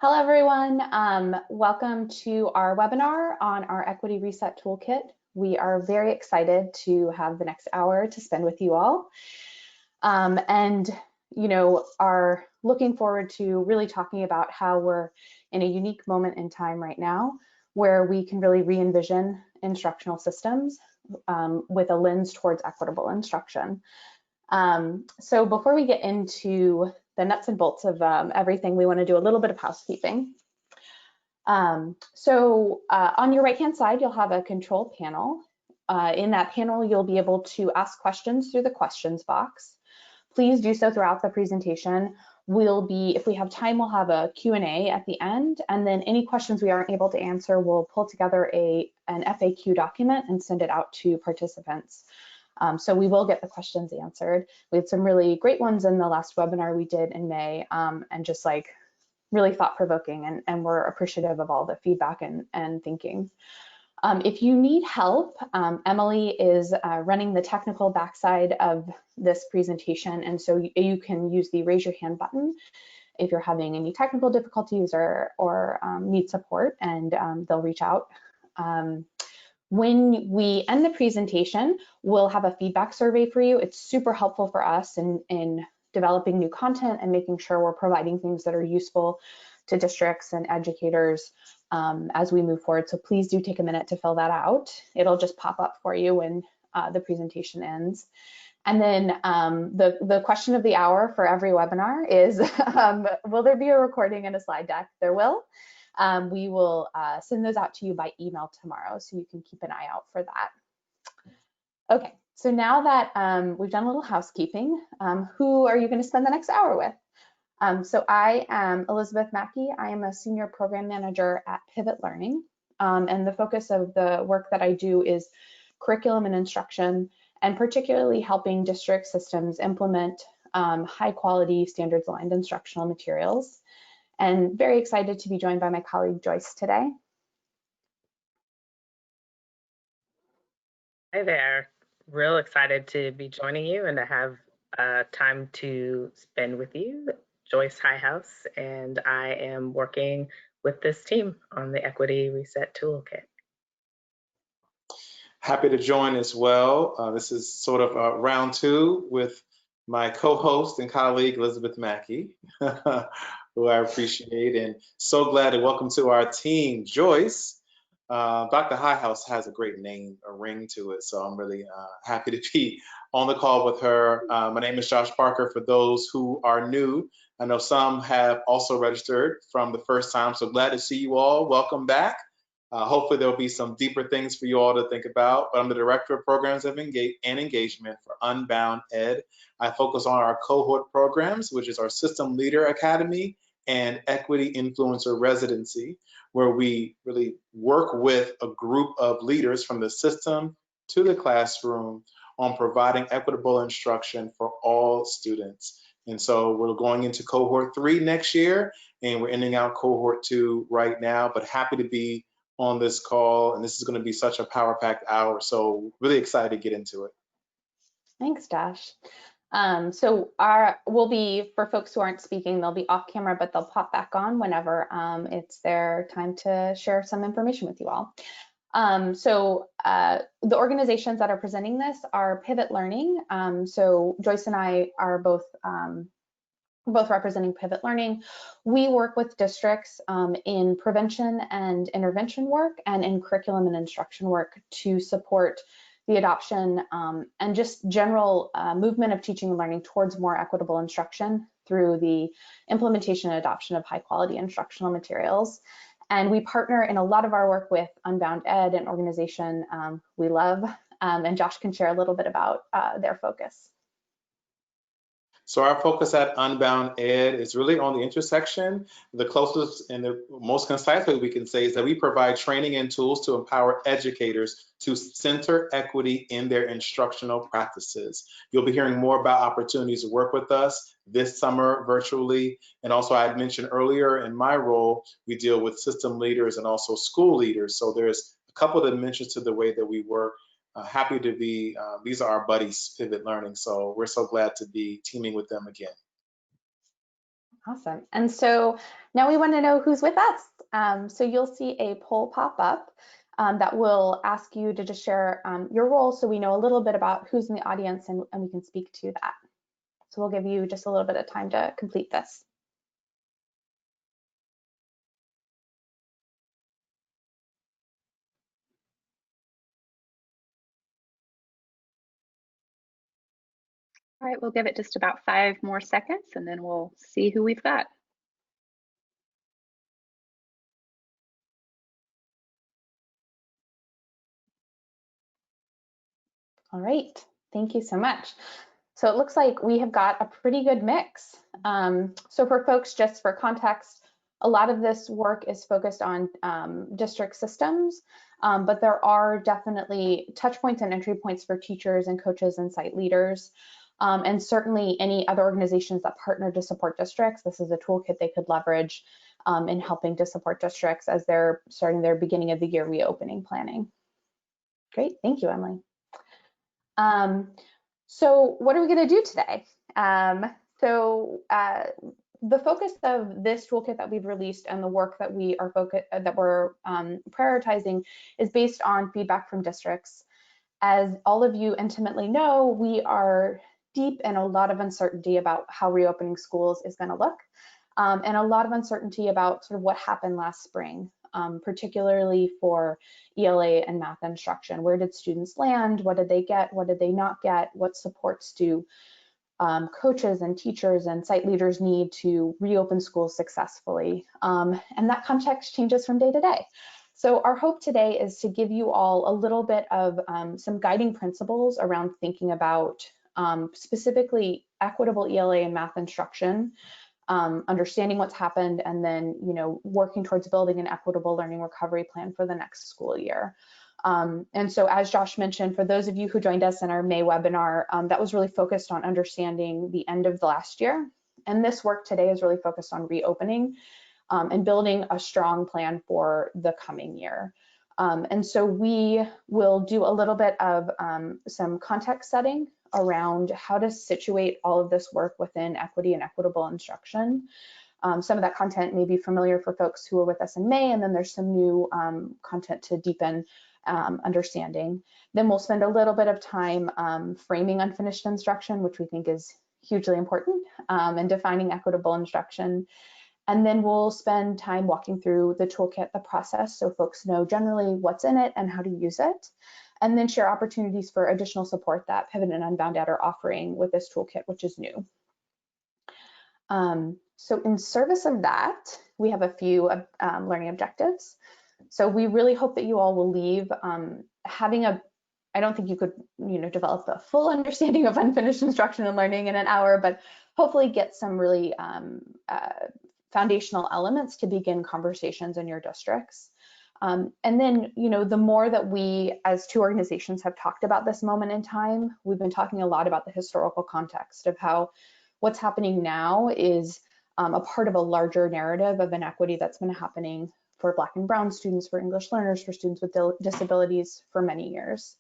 Hello, everyone. Welcome to our webinar on our Equity Reset Toolkit. We are very excited to have the next hour to spend with you all. Are looking forward to really talking about how we're in a unique moment in time right now where we can really re-envision instructional systems with a lens towards equitable instruction. So before we get into the nuts and bolts of everything, we want to do a little bit of housekeeping. On your right-hand side, you'll have a control panel. In that panel, you'll be able to ask questions through the questions box. Please do so throughout the presentation. If we have time, we'll have a Q&A at the end, and then any questions we aren't able to answer, we'll pull together an FAQ document and send it out to participants. So we will get the questions answered. We had some really great ones in the last webinar we did in May, and just like really thought-provoking, and we're appreciative of all the feedback and thinking. If you need help, Emily is running the technical backside of this presentation, and so you can use the raise your hand button if you're having any technical difficulties or need support, and they'll reach out. When we end the presentation, we'll have a feedback survey for you. It's super helpful for us in developing new content and making sure we're providing things that are useful to districts and educators as we move forward. So please do take a minute to fill that out. It'll just pop up for you when the presentation ends. And then the question of the hour for every webinar is, will there be a recording and a slide deck? There will. We will send those out to you by email tomorrow, so you can keep an eye out for that. Okay, so now that we've done a little housekeeping, who are you going to spend the next hour with? So I am Elizabeth Mackey. I am a senior program manager at Pivot Learning, and the focus of the work that I do is curriculum and instruction, and particularly helping district systems implement high quality standards aligned instructional materials. And very excited to be joined by my colleague Joyce today. Hi there. Real excited to be joining you and to have time to spend with you. Joyce Highhouse, and I am working with this team on the Equity Reset Toolkit. Happy to join as well. This is sort of round two with my co-host and colleague, Elizabeth Mackey, who I appreciate, and so glad to welcome to our team, Joyce. Dr. Highhouse has a great name, a ring to it, so I'm really happy to be on the call with her. My name is Josh Parker. For those who are new, I know some have also registered from the first time, so glad to see you all. Welcome back. Hopefully there'll be some deeper things for you all to think about, but I'm the Director of Programs and Engagement for Unbound Ed. I focus on our cohort programs, which is our System Leader Academy and Equity Influencer Residency, where we really work with a group of leaders from the system to the classroom on providing equitable instruction for all students. And so we're going into cohort 3 next year, and we're ending out cohort 2 right now, but happy to be on this call, and this is going to be such a power-packed hour, so really excited to get into it. Thanks, Josh. We'll be, for folks who aren't speaking, they'll be off camera, but they'll pop back on whenever it's their time to share some information with you all. The organizations that are presenting this are Pivot Learning. So Joyce and I are both representing Pivot Learning. We work with districts in prevention and intervention work and in curriculum and instruction work to support the adoption and just general movement of teaching and learning towards more equitable instruction through the implementation and adoption of high quality instructional materials. And we partner in a lot of our work with Unbound Ed, an organization we love, and Josh can share a little bit about their focus. So our focus at Unbound Ed is really on the intersection. The closest and the most concise way we can say is that we provide training and tools to empower educators to center equity in their instructional practices. You'll be hearing more about opportunities to work with us this summer virtually. And also I had mentioned earlier in my role, we deal with system leaders and also school leaders. So there's a couple of dimensions to the way that we work. Happy to be, these are our buddies, Pivot Learning, so we're so glad to be teaming with them again. Awesome. And so now we want to know who's with us. So you'll see a poll pop up that will ask you to just share your role so we know a little bit about who's in the audience and we can speak to that. So we'll give you just a little bit of time to complete this. All right, we'll give it just about 5 more seconds and then we'll see who we've got. All right, thank you so much. So it looks like we have got a pretty good mix. So for folks, just for context, a lot of this work is focused on district systems, but there are definitely touch points and entry points for teachers and coaches and site leaders. And certainly any other organizations that partner to support districts, this is a toolkit they could leverage in helping to support districts as they're starting their beginning of the year reopening planning. Great, thank you, Emily. So what are we going to do today? The focus of this toolkit that we've released and the work that we're prioritizing is based on feedback from districts. As all of you intimately know, we are deep in a lot of uncertainty about how reopening schools is going to look, and a lot of uncertainty about sort of what happened last spring. Particularly for ELA and math instruction. Where did students land? What did they get? What did they not get? What supports do coaches and teachers and site leaders need to reopen schools successfully? And that context changes from day to day. So our hope today is to give you all a little bit of some guiding principles around thinking about specifically equitable ELA and math instruction, understanding what's happened, and then working towards building an equitable learning recovery plan for the next school year. And so as Josh mentioned, for those of you who joined us in our May webinar, that was really focused on understanding the end of the last year. And this work today is really focused on reopening and building a strong plan for the coming year. And so we will do a little bit of some context setting around how to situate all of this work within equity and equitable instruction. Some of that content may be familiar for folks who were with us in May, and then there's some new content to deepen understanding. Then we'll spend a little bit of time framing unfinished instruction, which we think is hugely important, and defining equitable instruction. And then we'll spend time walking through the toolkit, the process, so folks know generally what's in it and how to use it. And then share opportunities for additional support that Pivot and Unbound Ed are offering with this toolkit, which is new. So in service of that, we have a few learning objectives. So we really hope that you all will leave having I don't think you could develop a full understanding of unfinished instruction and learning in an hour, but hopefully get some really foundational elements to begin conversations in your districts. And then, the more that we as two organizations have talked about this moment in time, we've been talking a lot about the historical context of how what's happening now is a part of a larger narrative of inequity that's been happening for Black and Brown students, for English learners, for students with disabilities for many years.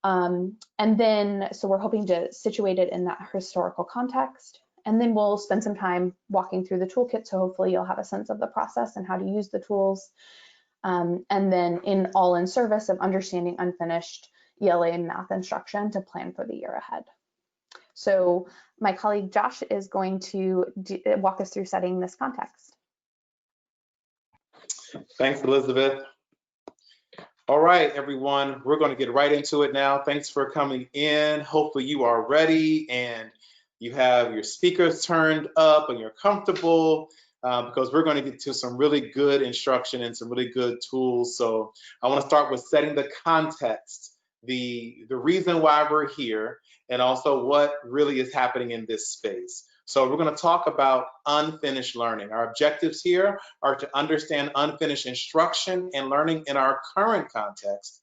And then, so we're hoping to situate it in that historical context. And then we'll spend some time walking through the toolkit, so hopefully you'll have a sense of the process and how to use the tools. And then in service of understanding unfinished ELA and math instruction to plan for the year ahead. So my colleague Josh is going to walk us through setting this context. Thanks, Elizabeth. All right, everyone, we're going to get right into it now. Thanks for coming in. Hopefully you are ready and you have your speakers turned up and you're comfortable. Because we're going to get to some really good instruction and some really good tools. So I want to start with setting the context, the reason why we're here, and also what really is happening in this space. So we're going to talk about unfinished learning. Our objectives here are to understand unfinished instruction and learning in our current context.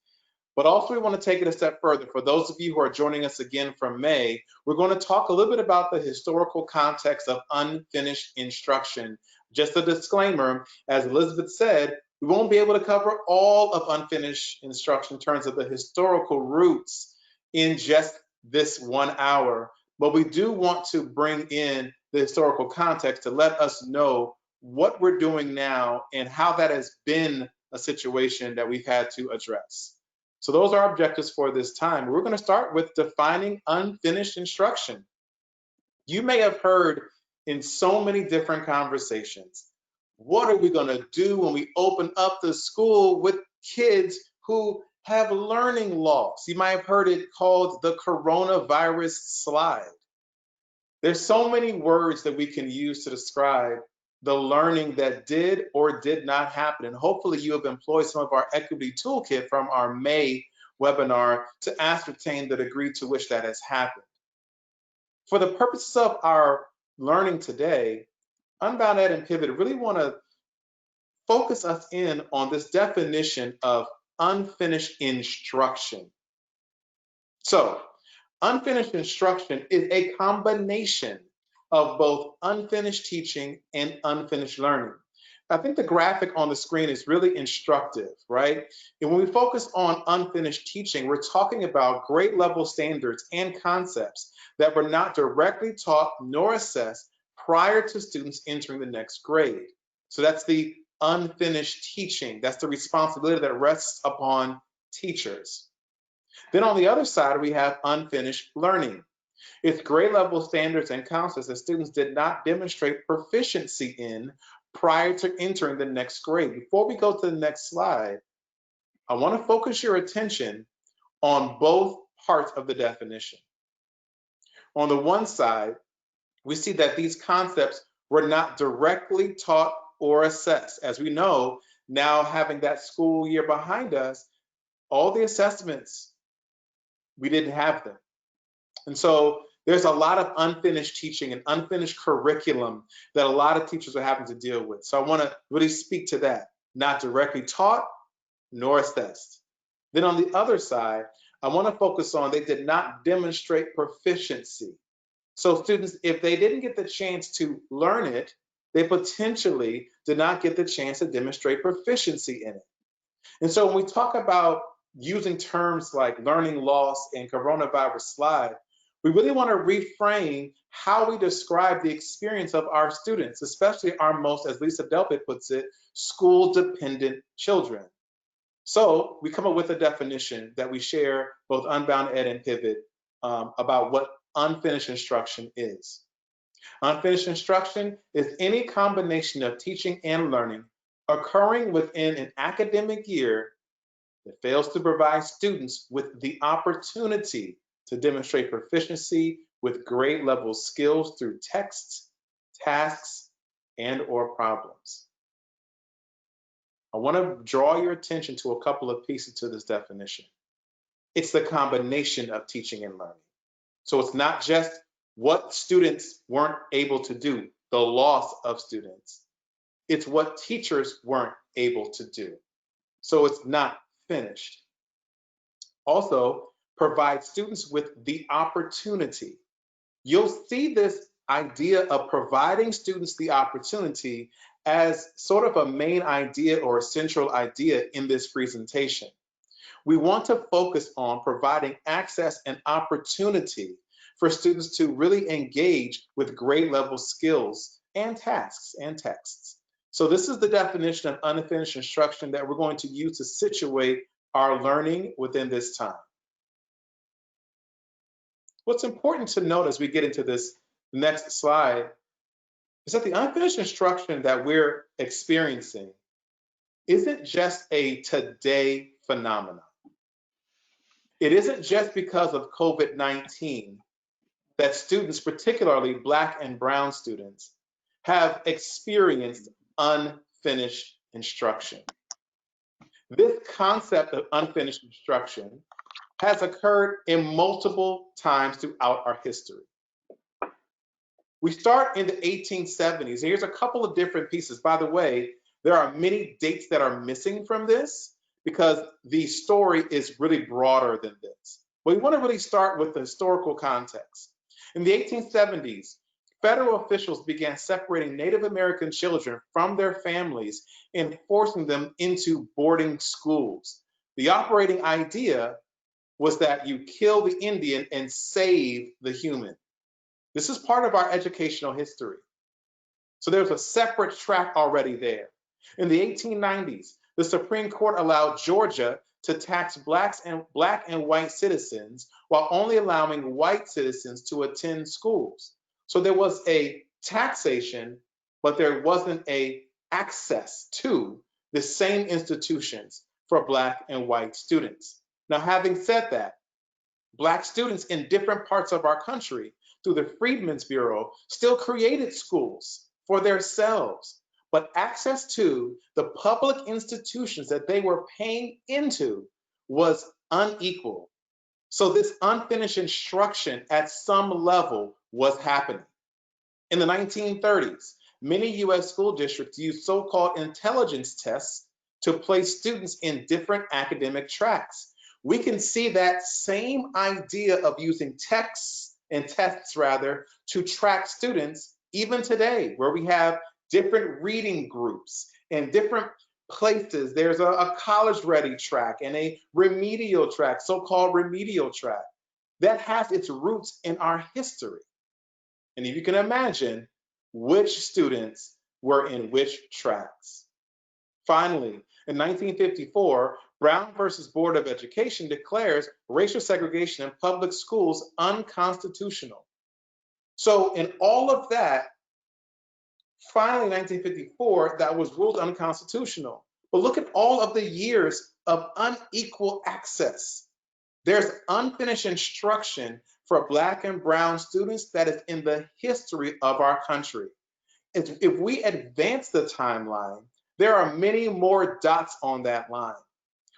But also we want to take it a step further. For those of you who are joining us again from May, we're going to talk a little bit about the historical context of unfinished instruction. Just a disclaimer, as Elizabeth said, we won't be able to cover all of unfinished instruction in terms of the historical roots in just this 1 hour, but we do want to bring in the historical context to let us know what we're doing now and how that has been a situation that we've had to address. So those are our objectives for this time. We're going to start with defining unfinished instruction. You may have heard in so many different conversations, what are we going to do when we open up the school with kids who have learning loss? You might have heard it called the coronavirus slide. There's so many words that we can use to describe the learning that did or did not happen. And hopefully you have employed some of our Equity Toolkit from our May webinar to ascertain the degree to which that has happened. For the purposes of our learning today, Unbound Ed and Pivot really want to focus us in on this definition of unfinished instruction. So, unfinished instruction is a combination of both unfinished teaching and unfinished learning. I think the graphic on the screen is really instructive, right? And when we focus on unfinished teaching, we're talking about grade level standards and concepts that were not directly taught nor assessed prior to students entering the next grade. So that's the unfinished teaching. That's the responsibility that rests upon teachers. Then on the other side, we have unfinished learning. It's grade level standards and concepts that students did not demonstrate proficiency in prior to entering the next grade. Before we go to the next slide, I want to focus your attention on both parts of the definition. On the one side, we see that these concepts were not directly taught or assessed. As we know, now having that school year behind us, all the assessments, we didn't have them. And so there's a lot of unfinished teaching and unfinished curriculum that a lot of teachers are having to deal with. So I want to really speak to that, not directly taught nor assessed. Then on the other side, I want to focus on they did not demonstrate proficiency. So students, if they didn't get the chance to learn it, they potentially did not get the chance to demonstrate proficiency in it. And so when we talk about using terms like learning loss and coronavirus slide, we really want to reframe how we describe the experience of our students, especially our most, as Lisa Delpit puts it, school-dependent children. So we come up with a definition that we share both Unbound Ed and Pivot about what unfinished instruction is. Unfinished instruction is any combination of teaching and learning occurring within an academic year that fails to provide students with the opportunity to demonstrate proficiency with grade level skills through texts, tasks, and/or problems. I want to draw your attention to a couple of pieces to this definition. It's the combination of teaching and learning. So it's not just what students weren't able to do, the loss of students. It's what teachers weren't able to do. So it's not finished. Also, provide students with the opportunity. You'll see this idea of providing students the opportunity as sort of a main idea or a central idea in this presentation. We want to focus on providing access and opportunity for students to really engage with grade level skills and tasks and texts. So this is the definition of unfinished instruction that we're going to use to situate our learning within this time. What's important to note as we get into this next slide is that the unfinished instruction that we're experiencing isn't just a today phenomenon. It isn't just because of COVID-19 that students, particularly Black and Brown students, have experienced unfinished instruction. This concept of unfinished instruction has occurred in multiple times throughout our history. We start in the 1870s, and here's a couple of different pieces. By the way, there are many dates that are missing from this because the story is really broader than this. But we want to really start with the historical context. In the 1870s, federal officials began separating Native American children from their families and forcing them into boarding schools. The operating idea was that you kill the Indian and save the human. This is part of our educational history. So there's a separate track already there. In the 1890s, the Supreme Court allowed Georgia to tax black and white citizens while only allowing white citizens to attend schools. So there was a taxation, but there wasn't a access to the same institutions for black and white students. Now, having said that, black students in different parts of our country through the Freedmen's Bureau still created schools for themselves, but access to the public institutions that they were paying into was unequal. So this unfinished instruction at some level was happening. In the 1930s, many US school districts used so-called intelligence tests to place students in different academic tracks. We can see that same idea of using tests and tests rather to track students even today, where we have different reading groups and different places. There's a college ready track and a remedial track, so-called remedial track, that has its roots in our history. And if you can imagine which students were in which tracks. Finally, in 1954, Brown versus Board of Education declares racial segregation in public schools unconstitutional. So in all of that, finally, 1954, that was ruled unconstitutional. But look at all of the years of unequal access. There's unfinished instruction for Black and Brown students that is in the history of our country. If we advance the timeline, there are many more dots on that line.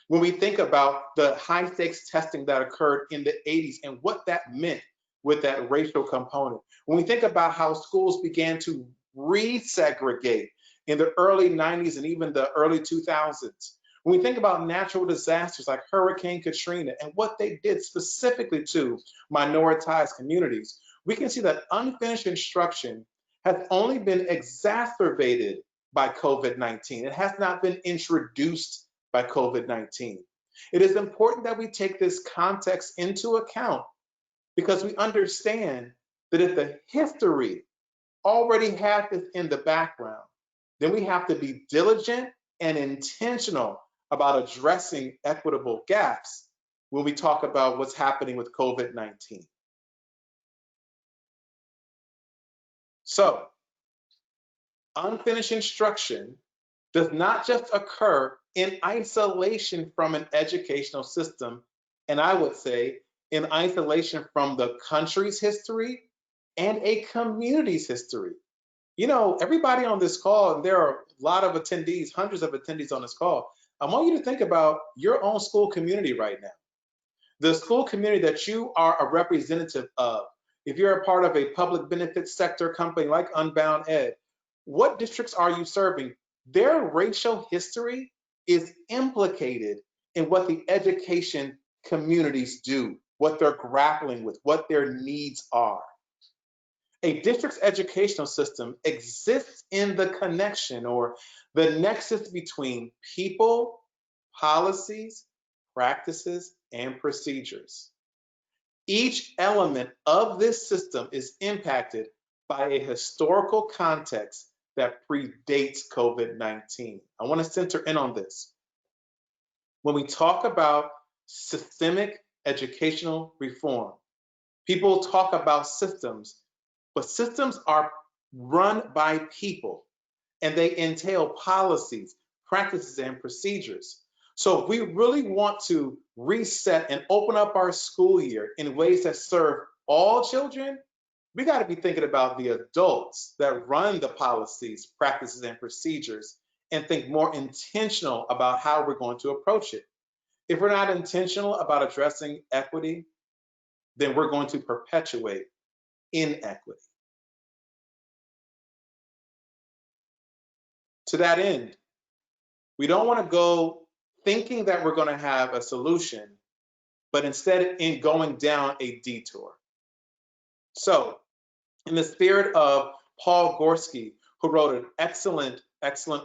When we think about the high stakes testing that occurred in the 80s and what that meant with that racial component, when we think about how schools began to resegregate in the early 90s and even the early 2000s, when we think about natural disasters like Hurricane Katrina and what they did specifically to minoritized communities, we can see that unfinished instruction has only been exacerbated by COVID-19. It has not been introduced by COVID-19. It is important that we take this context into account because we understand that if the history already had this in the background, then we have to be diligent and intentional about addressing equitable gaps when we talk about what's happening with COVID-19. So, unfinished instruction does not just occur in isolation from an educational system, and I would say in isolation from the country's history and a community's history. You know, everybody on this call, and there are a lot of attendees, hundreds of attendees on this call, I want you to think about your own school community right now. The school community that you are a representative of. If you're a part of a public benefit sector company like Unbound Ed, what districts are you serving? Their racial history is implicated in what the education communities do, what they're grappling with, what their needs are. A district's educational system exists in the connection or the nexus between people, policies, practices, and procedures. Each element of this system is impacted by a historical context that predates COVID-19. I want to center in on this. When we talk about systemic educational reform, people talk about systems, but systems are run by people and they entail policies, practices, and procedures. So if we really want to reset and open up our school year in ways that serve all children, we got to be thinking about the adults that run the policies, practices, and procedures and think more intentional about how we're going to approach it. If we're not intentional about addressing equity, then we're going to perpetuate inequity. To that end, we don't want to go thinking that we're going to have a solution, but instead in going down a detour. So, in the spirit of Paul Gorski, who wrote an excellent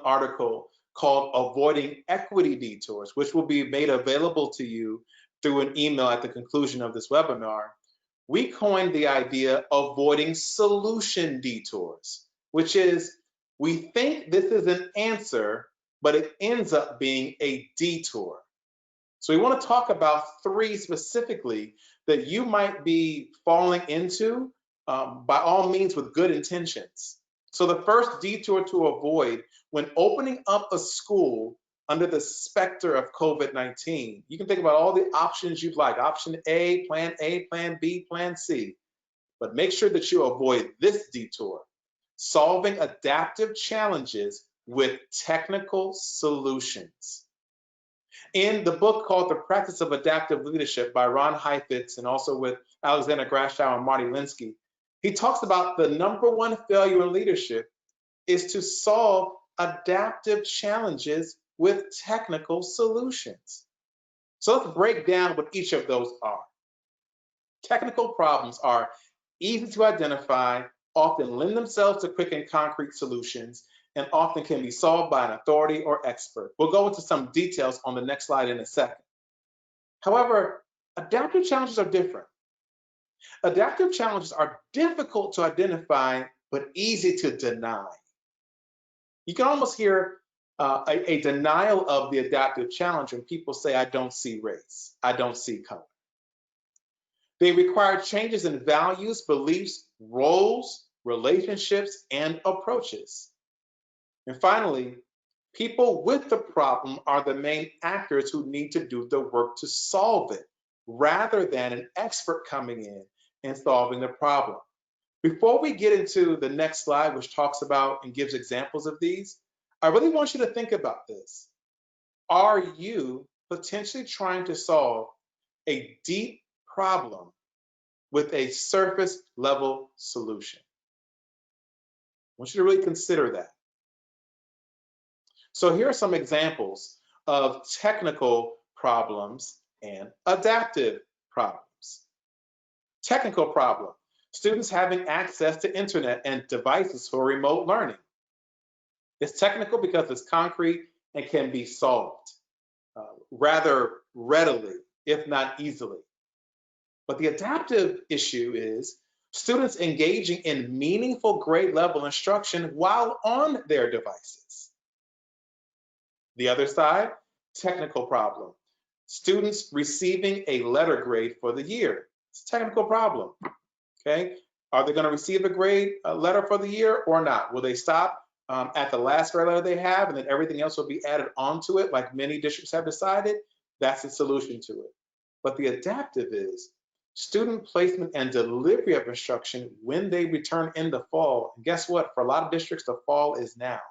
article called Avoiding Equity Detours, which will be made available to you through an email at the conclusion of this webinar, we coined the idea of avoiding solution detours, which is we think this is an answer, but it ends up being a detour. So we want to talk about 3 specifically that you might be falling into by all means with good intentions. So the first detour to avoid when opening up a school under the specter of COVID-19, you can think about all the options you'd like. Option A, Plan B, Plan C. But make sure that you avoid this detour, solving adaptive challenges with technical solutions. In the book called The Practice of Adaptive Leadership by Ron Heifetz and also with Alexander Grashow and Marty Linsky, he talks about the #1 failure in leadership is to solve adaptive challenges with technical solutions. So let's break down what each of those are. Technical problems are easy to identify, often lend themselves to quick and concrete solutions, and often can be solved by an authority or expert. We'll go into some details on the next slide in a second. However, adaptive challenges are different. Adaptive challenges are difficult to identify, but easy to deny. You can almost hear a denial of the adaptive challenge when people say, I don't see race, I don't see color. They require changes in values, beliefs, roles, relationships, and approaches. And finally, people with the problem are the main actors who need to do the work to solve it, rather than an expert coming in and solving the problem. Before we get into the next slide, which talks about and gives examples of these, I really want you to think about this. Are you potentially trying to solve a deep problem with a surface level solution? I want you to really consider that. So here are some examples of technical problems and adaptive problems. Technical problem, students having access to internet and devices for remote learning. It's technical because it's concrete and can be solved rather readily, if not easily. But the adaptive issue is students engaging in meaningful grade level instruction while on their devices. The other side, technical problem. Students receiving a letter grade for the year. It's a technical problem, okay? Are they gonna receive a letter for the year or not? Will they stop at the last grade letter they have and then everything else will be added onto it like many districts have decided? That's the solution to it. But the adaptive is student placement and delivery of instruction when they return in the fall. And guess what? For a lot of districts, the fall is now.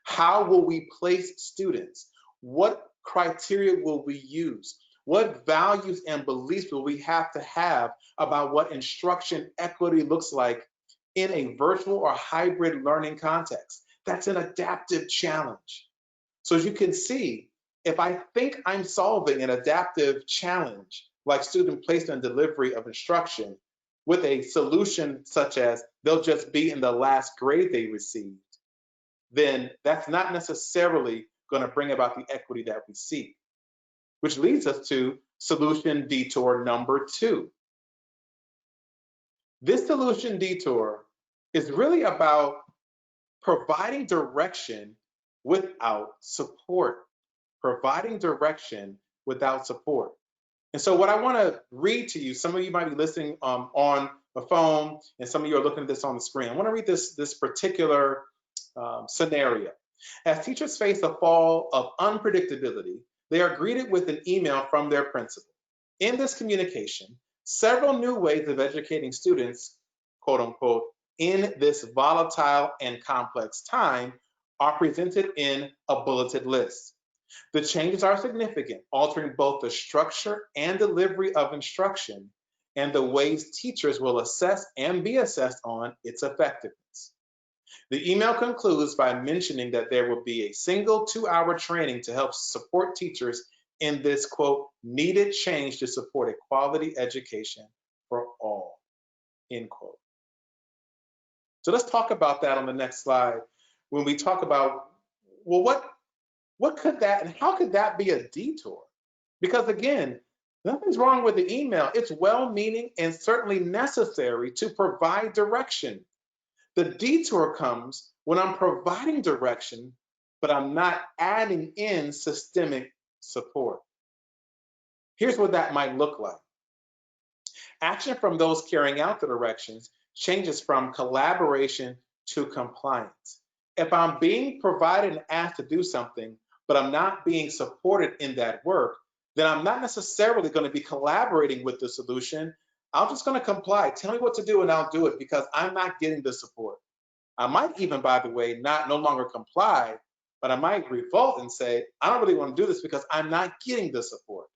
How will we place students? What criteria will we use? What values and beliefs will we have to have about what instruction equity looks like in a virtual or hybrid learning context? That's an adaptive challenge. So as you can see, if I think I'm solving an adaptive challenge, like student placement and delivery of instruction, with a solution such as they'll just be in the last grade they received, then that's not necessarily going to bring about the equity that we seek. Which leads us to solution detour #2. This solution detour is really about providing direction without support. Providing direction without support. And so what I want to read to you, some of you might be listening on a phone and some of you are looking at this on the screen. I want to read this particular scenario. As teachers face a fall of unpredictability, they are greeted with an email from their principal. In this communication, several new ways of educating students, quote unquote, in this volatile and complex time are presented in a bulleted list. The changes are significant, altering both the structure and delivery of instruction and the ways teachers will assess and be assessed on its effectiveness. The email concludes by mentioning that there will be a single 2-hour training to help support teachers in this, quote, needed change to support a quality education for all, end quote. So let's talk about that on the next slide when we talk about, well, what could that and how could that be a detour? Because again, Nothing's wrong with the email. It's well-meaning and certainly necessary to provide direction. The detour comes when I'm providing direction, but I'm not adding in systemic support. Here's what that might look like. Action from those carrying out the directions changes from collaboration to compliance. If I'm being provided and asked to do something, but I'm not being supported in that work, then I'm not necessarily going to be collaborating with the solution. I'm just going to comply. Tell me what to do and I'll do it because I'm not getting the support. I might even, by the way, no longer comply, but I might revolt and say, I don't really want to do this because I'm not getting the support.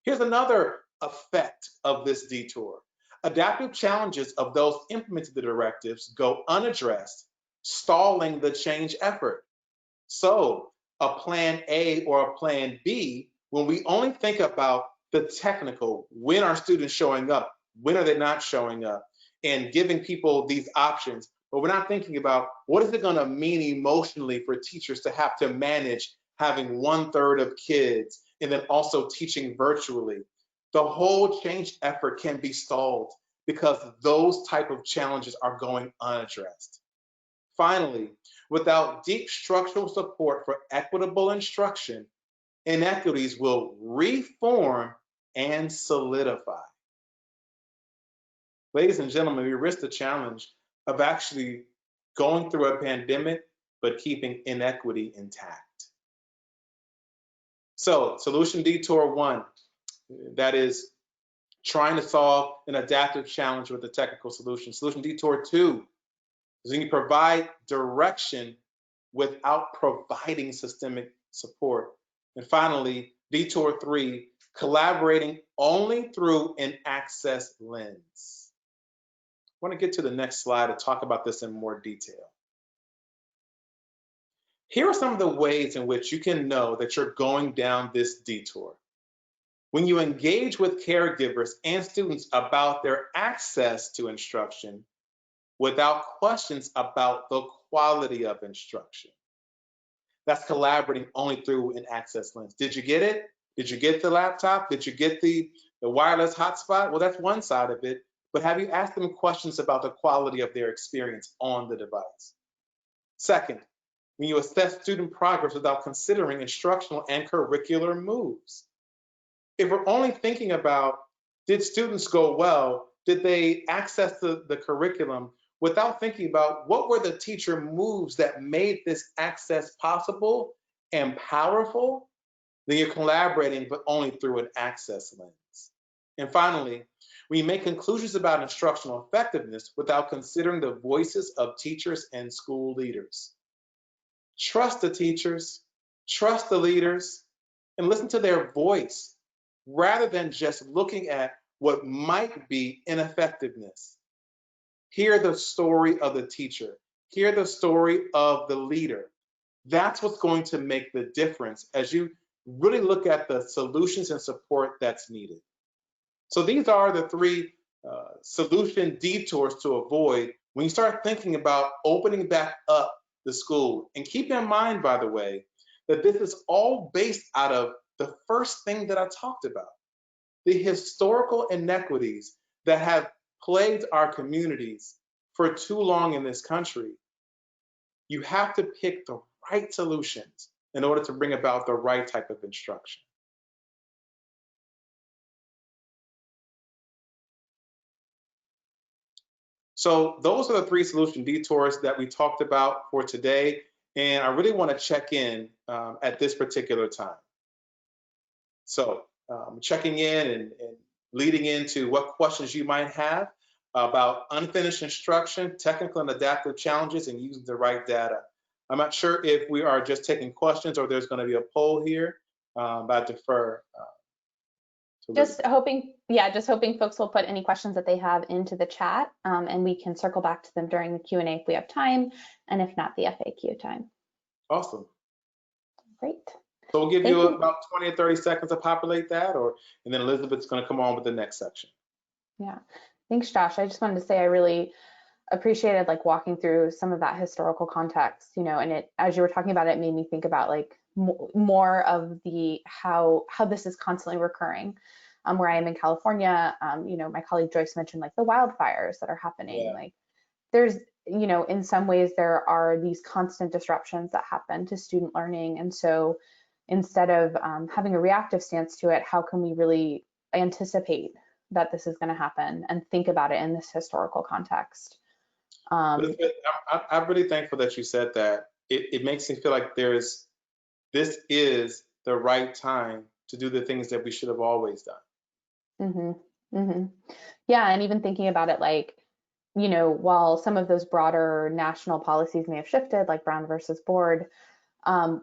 Here's another effect of this detour. Adaptive challenges of those implementing the directives go unaddressed, stalling the change effort. So a plan A or a plan B, when we only think about the technical, when are students showing up, when are they not showing up, and giving people these options, but we're not thinking about what is it going to mean emotionally for teachers to have to manage having 1/3 of kids and then also teaching virtually. The whole change effort can be stalled because those type of challenges are going unaddressed. Finally, without deep structural support for equitable instruction, inequities will reform and solidify. Ladies and gentlemen, we risk the challenge of actually going through a pandemic, but keeping inequity intact. So, solution detour 1, that is trying to solve an adaptive challenge with a technical solution. Solution detour 2 is when you provide direction without providing systemic support. And finally, detour 3, collaborating only through an access lens. I want to get to the next slide to talk about this in more detail. Here are some of the ways in which you can know that you're going down this detour. When you engage with caregivers and students about their access to instruction without questions about the quality of instruction. That's collaborating only through an access lens. Did you get it? Did you get the laptop? Did you get the wireless hotspot? Well, that's one side of it. But have you asked them questions about the quality of their experience on the device? Second, when you assess student progress without considering instructional and curricular moves. If we're only thinking about, did students go well? Did they access the curriculum without thinking about what were the teacher moves that made this access possible and powerful? Then you're collaborating, but only through an access lens. And finally, we make conclusions about instructional effectiveness without considering the voices of teachers and school leaders. Trust the teachers, trust the leaders, and listen to their voice rather than just looking at what might be ineffectiveness. Hear the story of the teacher, hear the story of the leader. That's what's going to make the difference as you really look at the solutions and support that's needed. So these are the 3 solution detours to avoid when you start thinking about opening back up the school. And keep in mind, by the way, that this is all based out of the first thing that I talked about, the historical inequities that have plagued our communities for too long in this country. You have to pick the right solutions in order to bring about the right type of instruction. So those are the 3 solution detours that we talked about for today. And I really want to check in at this particular time. So checking in and leading into what questions you might have about unfinished instruction, technical and adaptive challenges, and using the right data. I'm not sure if we are just taking questions or there's going to be a poll here, but I defer. Just hoping folks will put any questions that they have into the chat, and we can circle back to them during the Q&A if we have time, and if not, the FAQ time. Awesome. Great. So we'll give you about 20 or 30 seconds to populate that, and then Elizabeth's going to come on with the next section. Yeah, thanks, Josh. I just wanted to say I really appreciated walking through some of that historical context, and it, as you were talking about it, made me think about more of the how this is constantly recurring. where I am in California, you know, my colleague Joyce mentioned like the wildfires that are happening. Yeah. Like there's, you know, in some ways there are these constant disruptions that happen to student learning. And so instead of having a reactive stance to it, how can we really anticipate that this is going to happen and think about it in this historical context? I'm really thankful that you said that. It makes me feel like this is the right time to do the things that we should have always done. Mm-hmm. Mm-hmm. Yeah, and even thinking about it like, you know, while some of those broader national policies may have shifted, like Brown versus Board,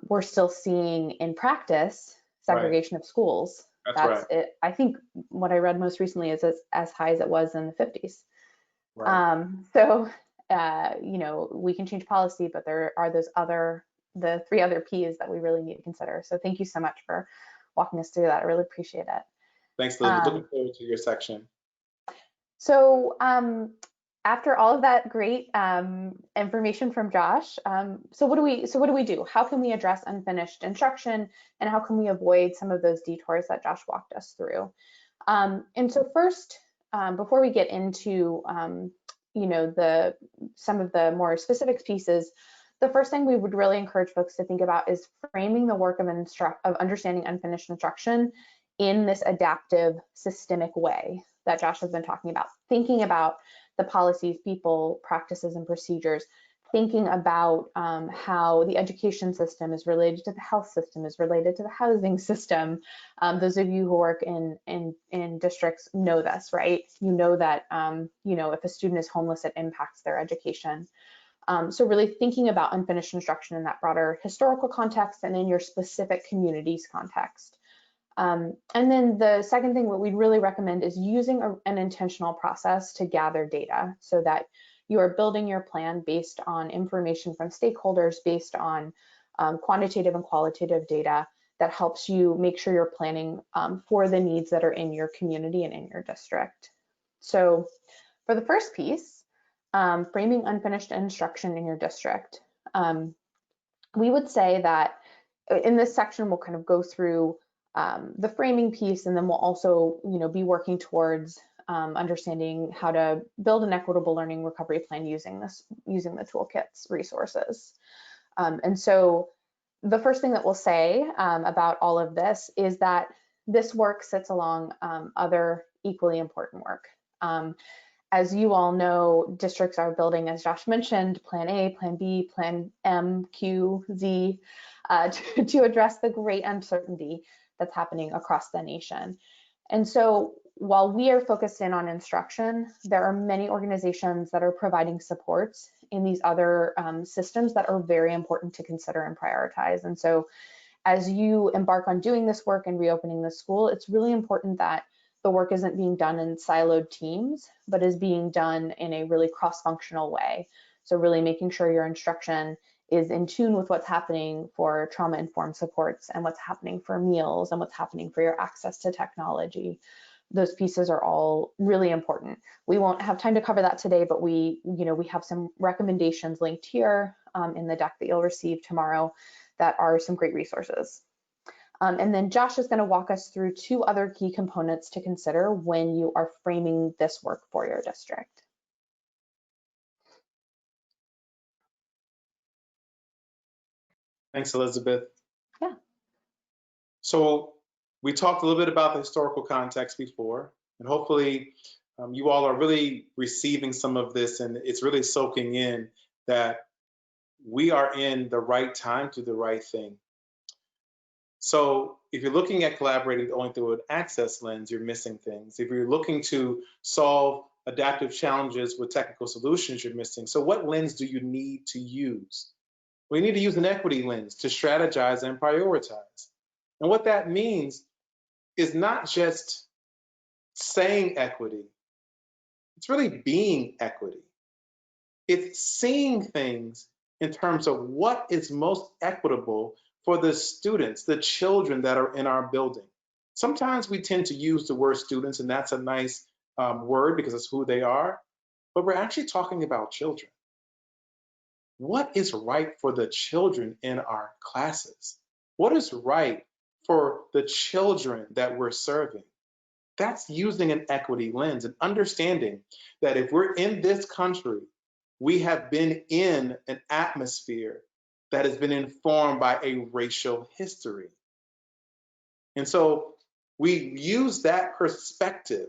we're still seeing in practice segregation of schools. That's That's right. it. I think what I read most recently is as high as it was in the 50s. Right. You know, we can change policy, but there are the three other P's that we really need to consider. So thank you so much for walking us through that. I really appreciate it. Thanks, Elizabeth. Looking forward to your section. So after all of that great information from Josh, so what do we do? How can we address unfinished instruction, and how can we avoid some of those detours that Josh walked us through? And so first, before we get into you know, some of the more specific pieces, the first thing we would really encourage folks to think about is framing the work of understanding unfinished instruction in this adaptive, systemic way that Josh has been talking about, thinking about the policies, people, practices, and procedures, thinking about how the education system is related to the health system, is related to the housing system. Those of you who work in districts know this, right? You know that you know, if a student is homeless, it impacts their education. So really thinking about unfinished instruction in that broader historical context and in your specific community's context. And then the second thing, what we'd really recommend is using an intentional process to gather data so that you are building your plan based on information from stakeholders, based on quantitative and qualitative data that helps you make sure you're planning for the needs that are in your community and in your district. So for the first piece, framing unfinished instruction in your district, we would say that in this section, we'll kind of go through the framing piece, and then we'll also, you know, be working towards understanding how to build an equitable learning recovery plan using the toolkit's resources. And so the first thing that we'll say about all of this is that this work sits along other equally important work. As you all know, districts are building, as Josh mentioned, Plan A, Plan B, Plan M, Q, Z, to address the great uncertainty that's happening across the nation. And so while we are focused in on instruction, there are many organizations that are providing supports in these other systems that are very important to consider and prioritize. And so as you embark on doing this work and reopening the school, it's really important that the work isn't being done in siloed teams, but is being done in a really cross-functional way. So really making sure your instruction is in tune with what's happening for trauma-informed supports and what's happening for meals and what's happening for your access to technology. Those pieces are all really important. We won't have time to cover that today, but we have some recommendations linked here in the deck that you'll receive tomorrow that are some great resources. And then Josh is going to walk us through two other key components to consider when you are framing this work for your district. Thanks, Elizabeth. Yeah. So we talked a little bit about the historical context before, and hopefully you all are really receiving some of this, and it's really soaking in that we are in the right time to do the right thing. So if you're looking at collaborating only through an access lens, you're missing things. If you're looking to solve adaptive challenges with technical solutions, you're missing. So what lens do you need to use? We need to use an equity lens to strategize and prioritize. And what that means is not just saying equity, it's really being equity. It's seeing things in terms of what is most equitable for the students, the children that are in our building. Sometimes we tend to use the word students, and that's a nice word because it's who they are, but we're actually talking about children. What is right for the children in our classes? What is right for the children that we're serving? That's using an equity lens and understanding that if we're in this country, we have been in an atmosphere that has been informed by a racial history. And so we use that perspective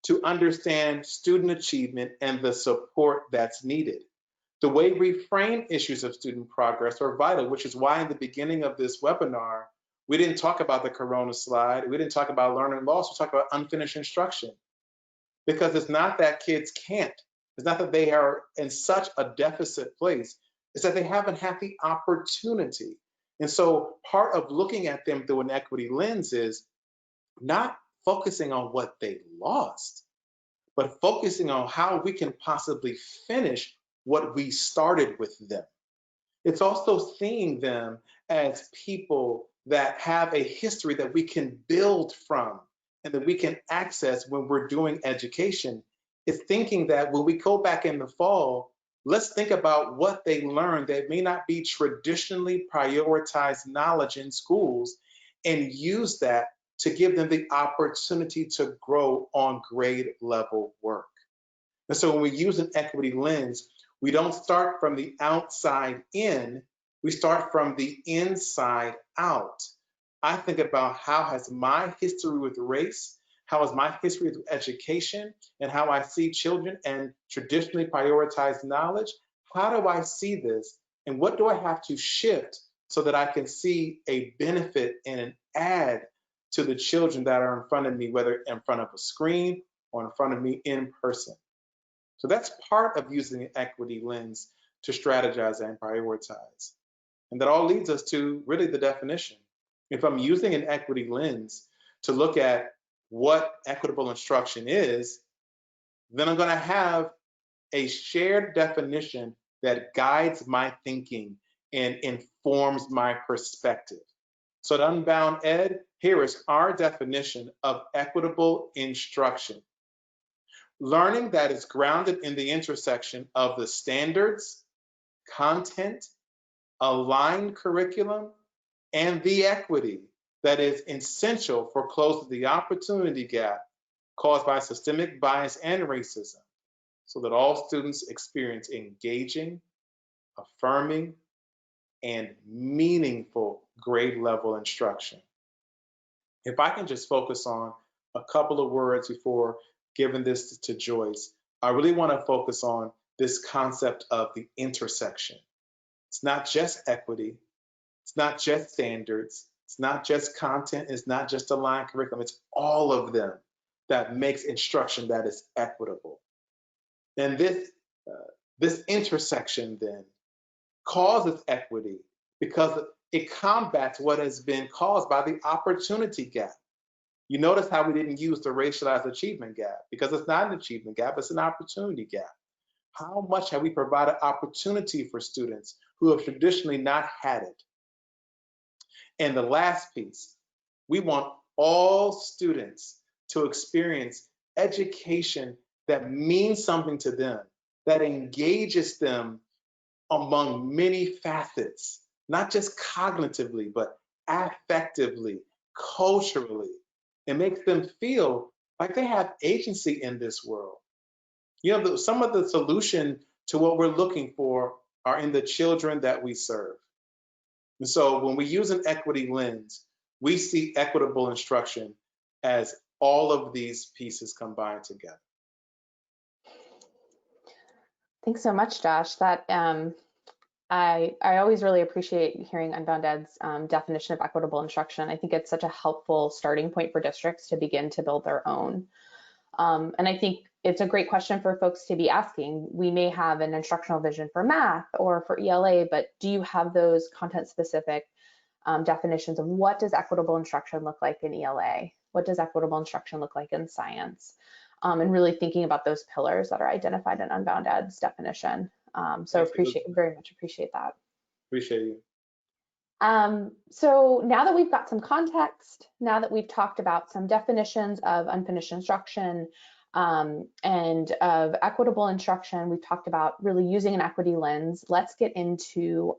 to understand student achievement and the support that's needed. The way we frame issues of student progress are vital, which is why in the beginning of this webinar, we didn't talk about the Corona slide. We didn't talk about learning loss. We talked about unfinished instruction, because it's not that kids can't. It's not that they are in such a deficit place. It's that they haven't had the opportunity. And so part of looking at them through an equity lens is not focusing on what they lost, but focusing on how we can possibly finish what we started with them. It's also seeing them as people that have a history that we can build from and that we can access when we're doing education. It's thinking that when we go back in the fall, let's think about what they learned that may not be traditionally prioritized knowledge in schools, and use that to give them the opportunity to grow on grade level work. And so when we use an equity lens, we don't start from the outside in, we start from the inside out. I think about how has my history with race, how is my history with education, and how I see children and traditionally prioritized knowledge. How do I see this? And what do I have to shift so that I can see a benefit and an add to the children that are in front of me, whether in front of a screen or in front of me in person? So that's part of using an equity lens to strategize and prioritize. And that all leads us to really the definition. If I'm using an equity lens to look at what equitable instruction is, then I'm going to have a shared definition that guides my thinking and informs my perspective. So at Unbound Ed, here is our definition of equitable instruction. Learning that is grounded in the intersection of the standards, content, aligned curriculum, and the equity that is essential for closing the opportunity gap caused by systemic bias and racism, so that all students experience engaging, affirming, and meaningful grade level instruction. If I can just focus on a couple of words before giving this to Joyce, I really want to focus on this concept of the intersection. It's not just equity, it's not just standards, it's not just content, it's not just aligned curriculum, it's all of them that makes instruction that is equitable. And this intersection then causes equity because it combats what has been caused by the opportunity gap. You notice how we didn't use the racialized achievement gap, because it's not an achievement gap, it's an opportunity gap. How much have we provided opportunity for students who have traditionally not had it? And the last piece, we want all students to experience education that means something to them, that engages them among many facets, not just cognitively, but affectively, culturally. It makes them feel like they have agency in this world. You know, some of the solution to what we're looking for are in the children that we serve. And so when we use an equity lens, we see equitable instruction as all of these pieces combined together. Thanks so much, Josh. That I always really appreciate hearing Unbound Ed's definition of equitable instruction. I think it's such a helpful starting point for districts to begin to build their own. And I think it's a great question for folks to be asking. We may have an instructional vision for math or for ELA, but do you have those content-specific definitions of what does equitable instruction look like in ELA? What does equitable instruction look like in science? And really thinking about those pillars that are identified in Unbound Ed's definition. So very much appreciate that. Appreciate you. So now that we've got some context, now that we've talked about some definitions of unfinished instruction and of equitable instruction, we've talked about really using an equity lens. Let's get into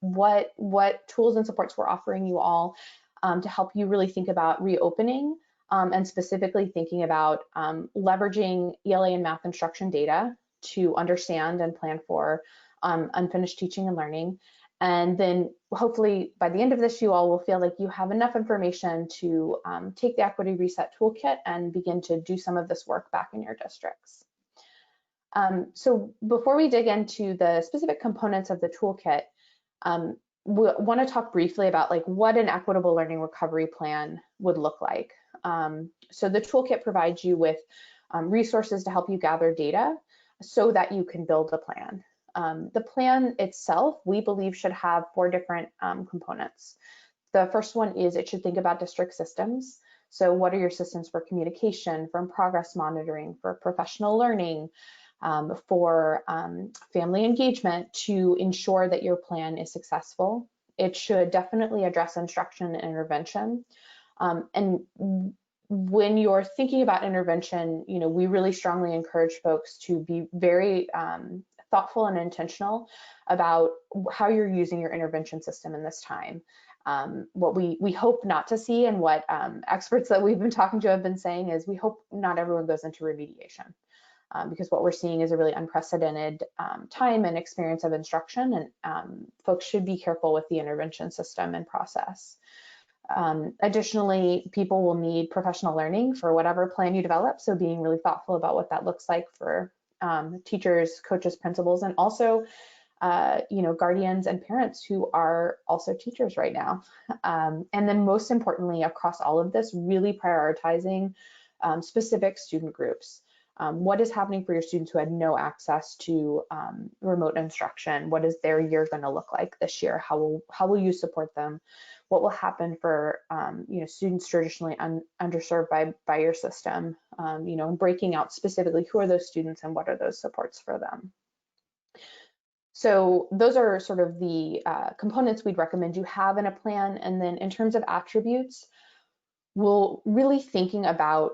what tools and supports we're offering you all to help you really think about reopening and specifically thinking about leveraging ELA and math instruction data to understand and plan for unfinished teaching and learning. And then hopefully by the end of this, you all will feel like you have enough information to take the Equity Reset Toolkit and begin to do some of this work back in your districts. So before we dig into the specific components of the toolkit, we want to talk briefly about like what an equitable learning recovery plan would look like. So the toolkit provides you with resources to help you gather data so that you can build a plan. The plan itself, we believe, should have 4 different components. The first one is it should think about district systems. So what are your systems for communication, for progress monitoring, for professional learning, for family engagement to ensure that your plan is successful. It should definitely address instruction and intervention. And when you're thinking about intervention, you know, we really strongly encourage folks to be very thoughtful and intentional about how you're using your intervention system in this time. What we hope not to see, and what experts that we've been talking to have been saying, is we hope not everyone goes into remediation. Because what we're seeing is a really unprecedented time and experience of instruction, and folks should be careful with the intervention system and process. Additionally, people will need professional learning for whatever plan you develop, so being really thoughtful about what that looks like for teachers, coaches, principals, and also you know, guardians and parents who are also teachers right now. And then most importantly, across all of this, really prioritizing specific student groups. What is happening for your students who had no access to remote instruction? What is their year going to look like this year? How will you support them? What will happen for you know, students traditionally underserved by your system? You know, and breaking out specifically who are those students and what are those supports for them? So those are sort of the components we'd recommend you have in a plan. And then in terms of attributes, we'll really thinking about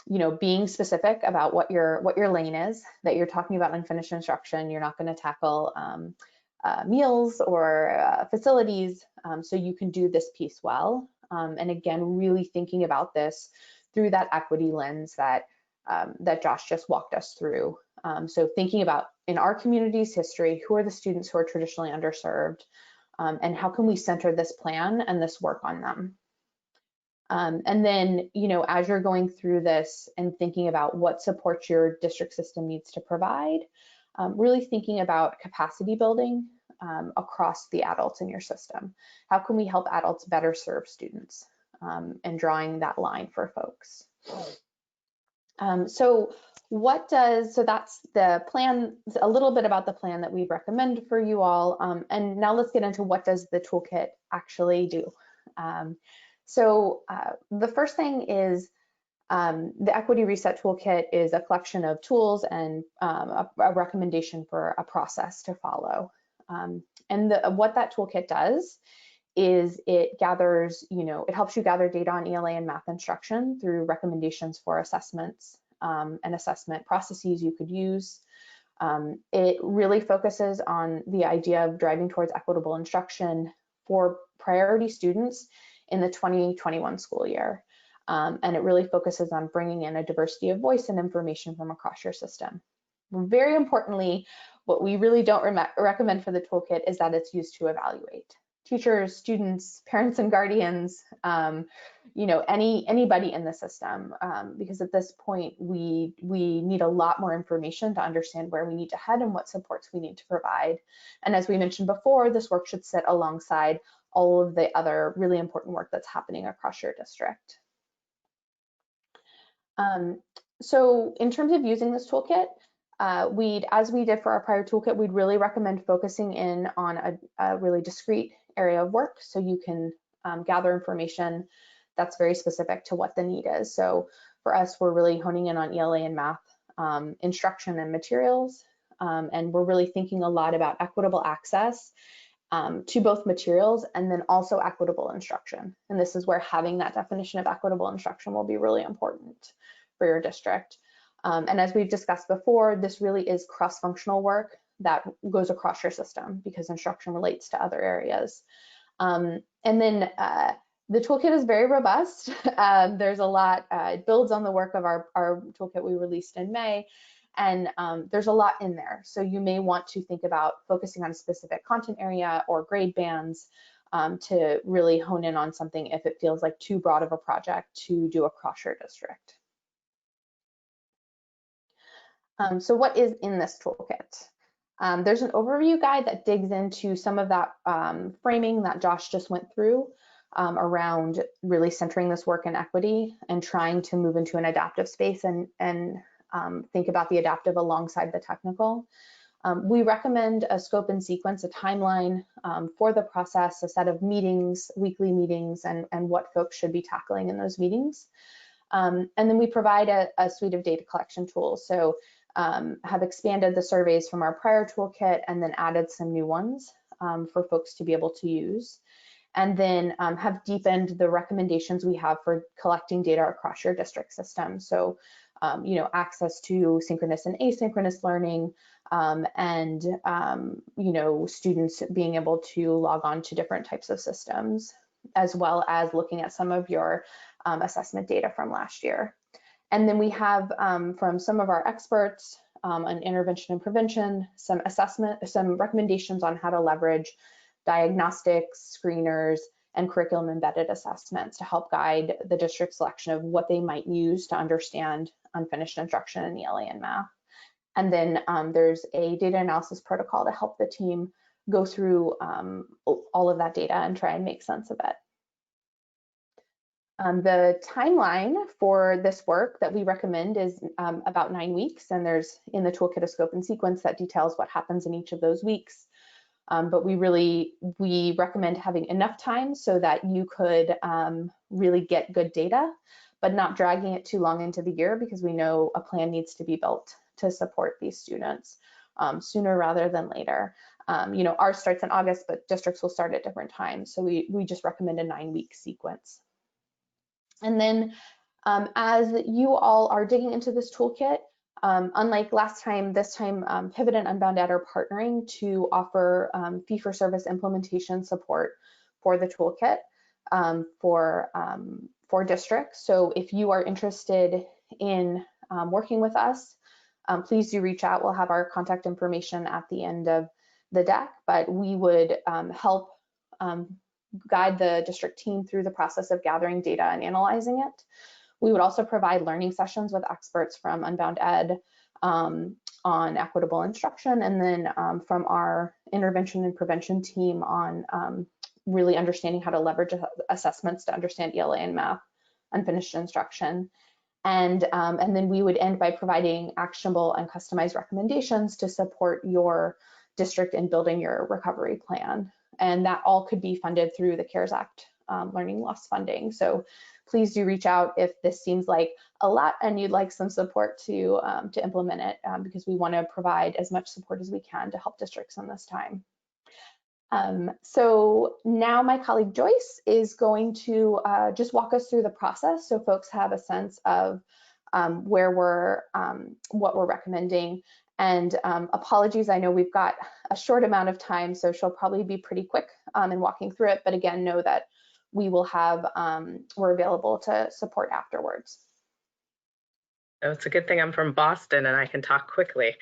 you know, being specific about what your lane is, that you're talking about unfinished instruction. You're not going to tackle meals or facilities, so you can do this piece well. And again, really thinking about this through that equity lens that that Josh just walked us through. So thinking about, in our community's history, who are the students who are traditionally underserved, and how can we center this plan and this work on them? And then, you know, as you're going through this and thinking about what supports your district system needs to provide, really thinking about capacity building across the adults in your system. How can we help adults better serve students, and drawing that line for folks? So that's the plan, a little bit about the plan that we recommend for you all. And now let's get into what does the toolkit actually do. So the first thing is the Equity Reset Toolkit is a collection of tools and a recommendation for a process to follow. And what that toolkit does is it gathers, you know, it helps you gather data on ELA and math instruction through recommendations for assessments and assessment processes you could use. It really focuses on the idea of driving towards equitable instruction for priority students in the 2021 school year. And it really focuses on bringing in a diversity of voice and information from across your system. Very importantly, what we really don't recommend for the toolkit is that it's used to evaluate teachers, students, parents and guardians, you know, anybody in the system, because at this point we need a lot more information to understand where we need to head and what supports we need to provide. And as we mentioned before, this work should sit alongside all of the other really important work that's happening across your district. So in terms of using this toolkit, as we did for our prior toolkit, we'd really recommend focusing in on a really discrete area of work, so you can gather information that's very specific to what the need is. So for us, we're really honing in on ELA and math instruction and materials, and we're really thinking a lot about equitable access to both materials and then also equitable instruction. And this is where having that definition of equitable instruction will be really important for your district. And as we've discussed before, this really is cross-functional work that goes across your system because instruction relates to other areas. And then The toolkit is very robust. There's a lot, it builds on the work of our toolkit we released in May, and there's a lot in there. So you may want to think about focusing on a specific content area or grade bands to really hone in on something if it feels like too broad of a project to do across your district. So what is in this toolkit? There's an overview guide that digs into some of that framing that Josh just went through around really centering this work in equity and trying to move into an adaptive space and think about the adaptive alongside the technical. We recommend a scope and sequence, a timeline for the process, a set of meetings, weekly meetings, and what folks should be tackling in those meetings. And then we provide a suite of data collection tools. So have expanded the surveys from our prior toolkit and then added some new ones for folks to be able to use. And then have deepened the recommendations we have for collecting data across your district system. So, you know, access to synchronous and asynchronous learning, and you know, students being able to log on to different types of systems, as well as looking at some of your assessment data from last year. And then we have from some of our experts on intervention and prevention, some recommendations on how to leverage diagnostics, screeners, and curriculum embedded assessments to help guide the district selection of what they might use to understand unfinished instruction in ELA and math. And then there's a data analysis protocol to help the team go through all of that data and try and make sense of it. The timeline for this work that we recommend is about 9 weeks, and there's in the toolkit a scope and sequence that details what happens in each of those weeks. But we recommend having enough time so that you could really get good data, but not dragging it too long into the year, because we know a plan needs to be built to support these students sooner rather than later. You know, ours starts in August, but districts will start at different times. So we just recommend a 9-week sequence. And then as you all are digging into this toolkit, unlike last time, this time Pivot and Unbound Ed are partnering to offer fee-for-service implementation support for the toolkit for districts. So if you are interested in working with us, please do reach out. We'll have our contact information at the end of the deck, but we would help guide the district team through the process of gathering data and analyzing it. We would also provide learning sessions with experts from Unbound Ed on equitable instruction, and then from our intervention and prevention team on really understanding how to leverage assessments to understand ELA and math, unfinished instruction. And then we would end by providing actionable and customized recommendations to support your district in building your recovery plan. And that all could be funded through the CARES Act learning loss funding. So please do reach out if this seems like a lot and you'd like some support to implement it, because we want to provide as much support as we can to help districts in this time. So now my colleague Joyce is going to just walk us through the process so folks have a sense of where what we're recommending. And apologies, I know we've got a short amount of time, so she'll probably be pretty quick in walking through it. But again, know that we will have, we're available to support afterwards. Oh, it's a good thing I'm from Boston and I can talk quickly.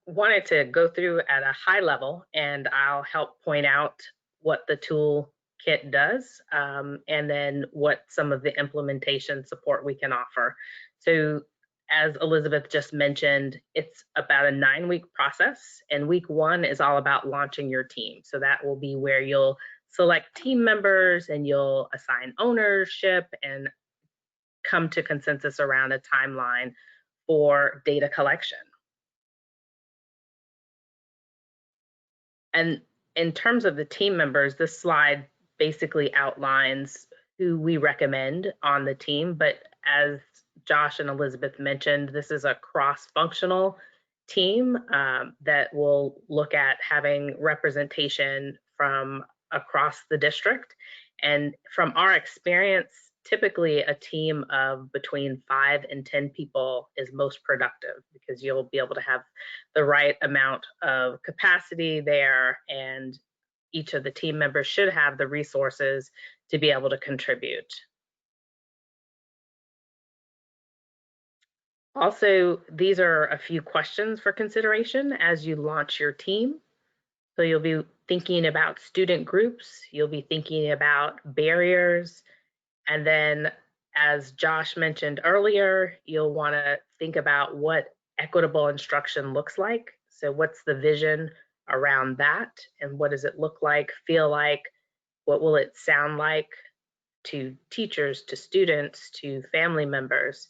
Wanted to go through at a high level, and I'll help point out what the toolkit does, and then what some of the implementation support we can offer. So as Elizabeth just mentioned, it's about a 9-week process, and week 1 is all about launching your team. So that will be where you'll select team members and you'll assign ownership and come to consensus around a timeline for data collection. And in terms of the team members, this slide basically outlines who we recommend on the team, but as Josh and Elizabeth mentioned, this is a cross-functional team that will look at having representation from across the district. And from our experience, typically a team of between 5 and 10 people is most productive, because you'll be able to have the right amount of capacity there and each of the team members should have the resources to be able to contribute. Also, these are a few questions for consideration as you launch your team. So you'll be thinking about student groups, you'll be thinking about barriers, and then as Josh mentioned earlier, you'll want to think about what equitable instruction looks like. So what's the vision around that, and what does it look like, feel like, what will it sound like to teachers, to students, to family members?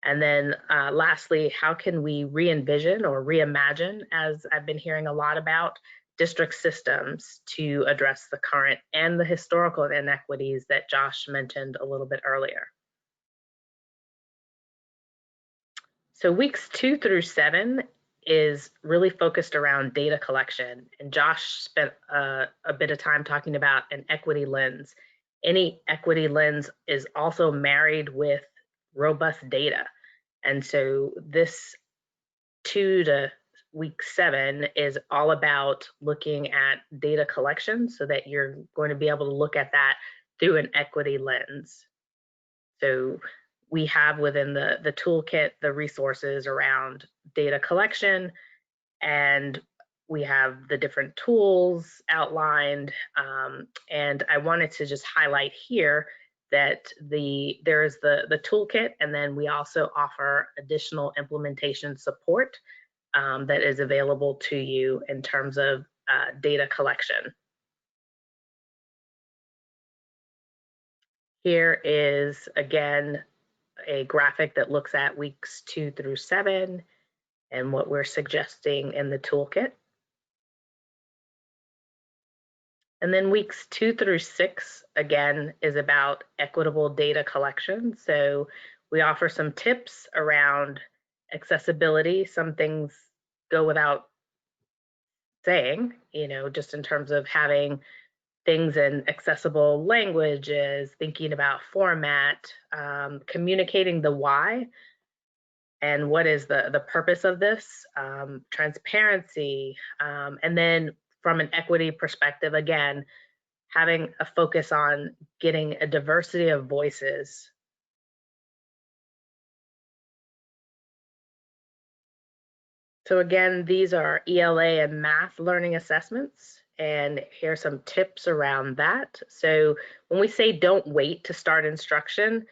And then lastly, how can we re-envision or reimagine, as I've been hearing a lot about, district systems to address the current and the historical inequities that Josh mentioned a little bit earlier. So weeks 2 through 7 is really focused around data collection. And Josh spent a bit of time talking about an equity lens. Any equity lens is also married with robust data. And so this 2 to week 7 is all about looking at data collection so that you're going to be able to look at that through an equity lens. So we have within the toolkit the resources around data collection, and we have the different tools outlined. And I wanted to just highlight here that there is the toolkit, and then we also offer additional implementation support that is available to you in terms of data collection. Here is, again, a graphic that looks at weeks 2 through 7 and what we're suggesting in the toolkit. And then weeks 2 through 6, again, is about equitable data collection. So we offer some tips around accessibility. Some things go without saying, just in terms of having things in accessible languages, thinking about format, communicating the why and what is the purpose of this, transparency, and then from an equity perspective, again, having a focus on getting a diversity of voices. So again, these are ELA and math learning assessments, and here's some tips around that. So when we say don't wait to start instruction,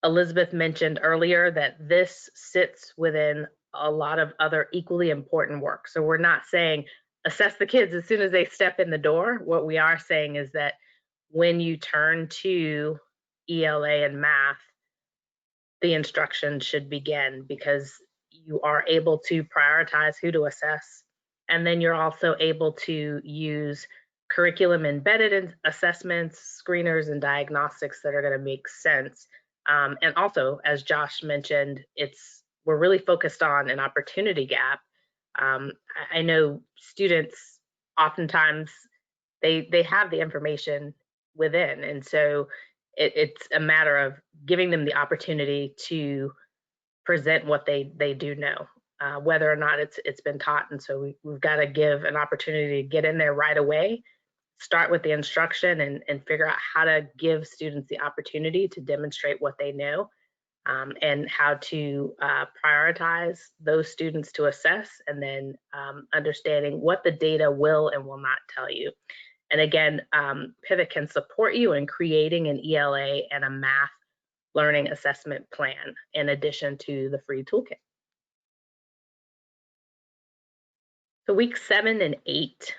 Elizabeth mentioned earlier that this sits within a lot of other equally important work. So we're not saying assess the kids as soon as they step in the door. What we are saying is that when you turn to ELA and math, the instruction should begin, because you are able to prioritize who to assess. And then you're also able to use curriculum embedded assessments, screeners, and diagnostics that are going to make sense. And also, as Josh mentioned, we're really focused on an opportunity gap. I know students oftentimes they have the information within, and so it's a matter of giving them the opportunity to present what they do know, whether or not it's been taught. And so we've got to give an opportunity to get in there right away, start with the instruction, and figure out how to give students the opportunity to demonstrate what they know, and how to prioritize those students to assess, and then understanding what the data will and will not tell you. And again, Pivot can support you in creating an ELA and a math learning assessment plan in addition to the free toolkit. So week 7 and 8,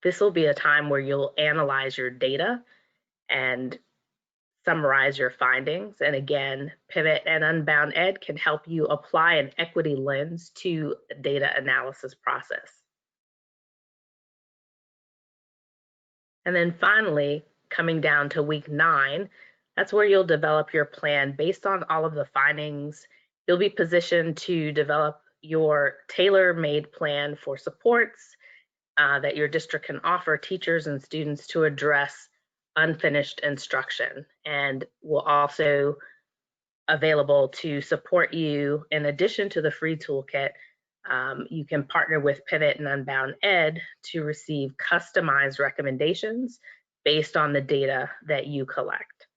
this will be a time where you'll analyze your data and summarize your findings. And again, Pivot and Unbound Ed can help you apply an equity lens to the data analysis process. And then finally, coming down to week 9, that's where you'll develop your plan based on all of the findings. You'll be positioned to develop your tailor-made plan for supports that your district can offer teachers and students to address unfinished instruction, and will also available to support you, in addition to the free toolkit, You can partner with Pivot and Unbound Ed to receive customized recommendations based on the data that you collect.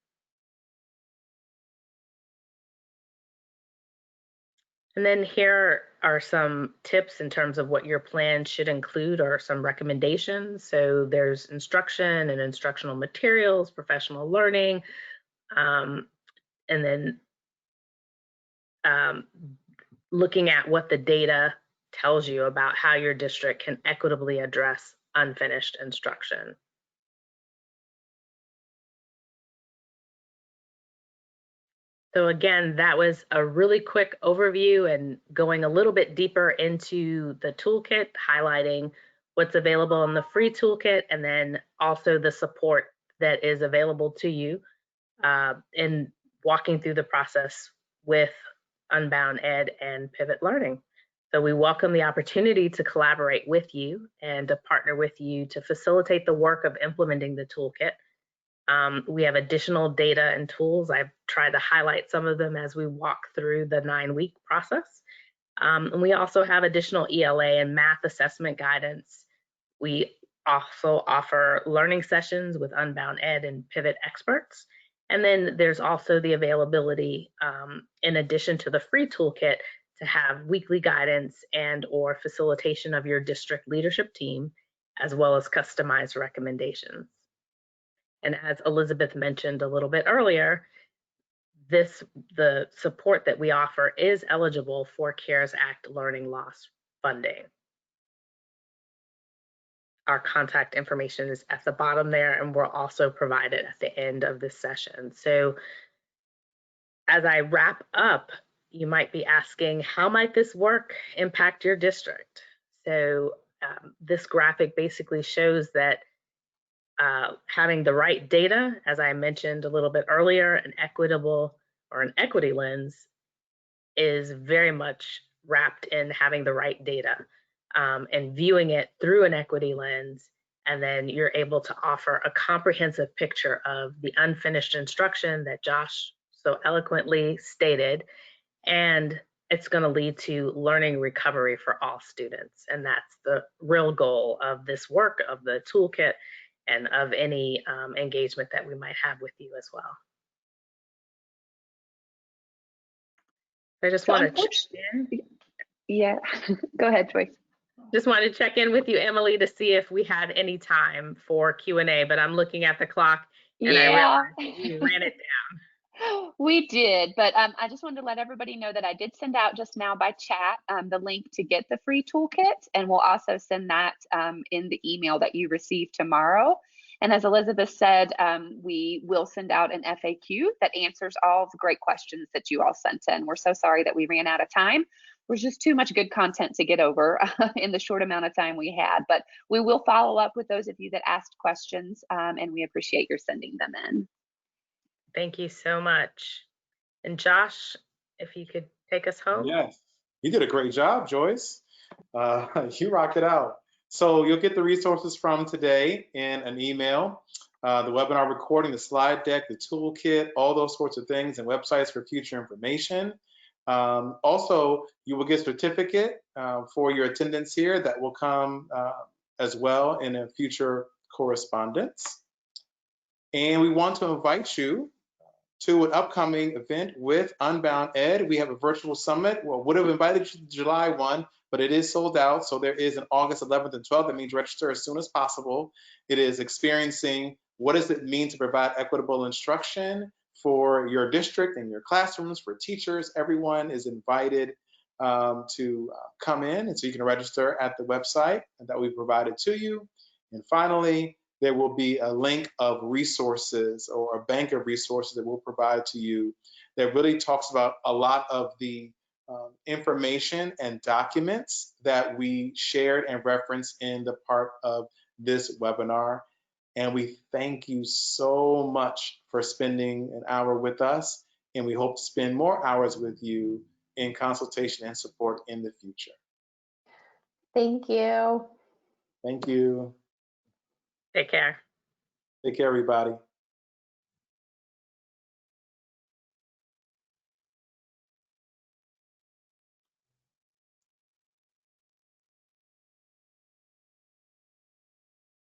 And then here are some tips in terms of what your plan should include, or some recommendations. So there's instruction and instructional materials, professional learning, and then looking at what the data tells you about how your district can equitably address unfinished instruction. So again, that was a really quick overview and going a little bit deeper into the toolkit, highlighting what's available in the free toolkit, and then also the support that is available to you in walking through the process with Unbound Ed and Pivot Learning. So we welcome the opportunity to collaborate with you and to partner with you to facilitate the work of implementing the toolkit. We have additional data and tools. I've tried to highlight some of them as we walk through the 9-week process. And we also have additional ELA and math assessment guidance. We also offer learning sessions with Unbound Ed and Pivot experts. And then there's also the availability, in addition to the free toolkit, to have weekly guidance and or facilitation of your district leadership team, as well as customized recommendations. And as Elizabeth mentioned a little bit earlier, the support that we offer is eligible for CARES Act learning loss funding. Our contact information is at the bottom there, and we'll also provide it at the end of this session. So as I wrap up, you might be asking, how might this work impact your district? So this graphic basically shows that having the right data, as I mentioned a little bit earlier, an equitable or an equity lens is very much wrapped in having the right data and viewing it through an equity lens. And then you're able to offer a comprehensive picture of the unfinished instruction that Josh so eloquently stated. And it's going to lead to learning recovery for all students. And that's the real goal of this work, of the toolkit, and of any engagement that we might have with you as well. I just want to check in. Yeah, go ahead, Joyce. Just wanted to check in with you, Emily, to see if we had any time for Q&A, but I'm looking at the clock and I realized we ran it down. We did, but I just wanted to let everybody know that I did send out just now by chat the link to get the free toolkit, and we'll also send that in the email that you receive tomorrow. And as Elizabeth said, we will send out an FAQ that answers all the great questions that you all sent in. We're so sorry that we ran out of time. There's just too much good content to get over in the short amount of time we had, but we will follow up with those of you that asked questions, and we appreciate your sending them in. Thank you so much. And Josh, if you could take us home. Yes, you did a great job, Joyce. You rocked it out. So you'll get the resources from today in an email, the webinar recording, the slide deck, the toolkit, all those sorts of things, and websites for future information. Also, you will get a certificate for your attendance here that will come as well in a future correspondence. And we want to invite you to an upcoming event with Unbound Ed. We have a virtual summit. Well, would have invited you to the July one, but it is sold out. So there is an August 11th and 12th. That means register as soon as possible. It is experiencing what does it mean to provide equitable instruction for your district and your classrooms, for teachers. Everyone is invited to come in, and so you can register at the website that we provided to you. And finally, there will be a link of resources or a bank of resources that we'll provide to you that really talks about a lot of the information and documents that we shared and referenced in the part of this webinar. And we thank you so much for spending an hour with us, and we hope to spend more hours with you in consultation and support in the future. Thank you. Thank you. Take care. Take care, everybody.